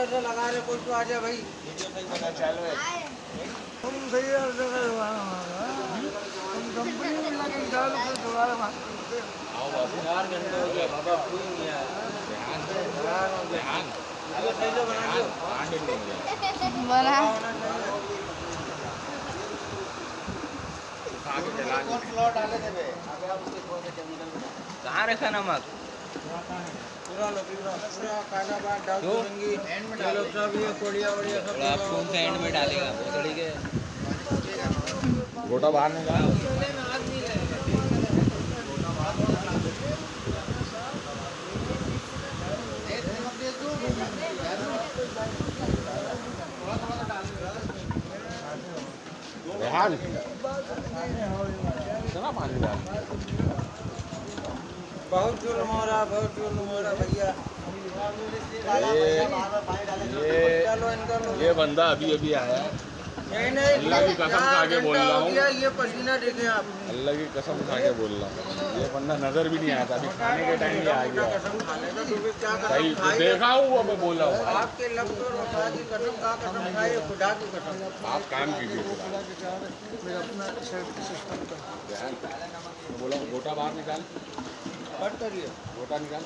ऐसा लगा रहे कोई तो आ जाए भाई। तुम सही है तुम कंपनी में लगे डालो फिर दोबारा आओ बाबू 4 घंटे हो गया बाबा कोई नहीं आया। ध्यान अरे सही से बना दो। बना कौन फ्लोर डाले थे बे? अबे आप उसके थोड़ा सा केमिकल बना। कहाँ रखा नमक? पूरा लो पूरा खाना बाहर डाल देंगे। ये लोग सब ये कोड़िया वड़िया सब आप कौन सा एंड में डालेगा भोसड़ी के? गोटा बाहर निकाल। रेहान कितना पानी डाल? बहुत जुल्म हो रहा भैया। ये बंदा अभी अभी आया है। नहीं अल्लाह की कसम खा के बोल रहा हूँ। ये पसीना देखें आप। अल्लाह की कसम खा के बोल रहा हूँ, ये बंदा नजर भी नहीं आया था, अभी खाने के टाइम भी आ गया। कसम खाने का तो फिर क्या सही कसम तो देखा हूँ, वो मैं बोल रहा हूँ। आपके लफ्ज़ और वफा की कसम का कसम खाए खुदा की कसम। आप काम कीजिए बोला गोटा बाहर निकाल, कट करिए। गोटा निकाल।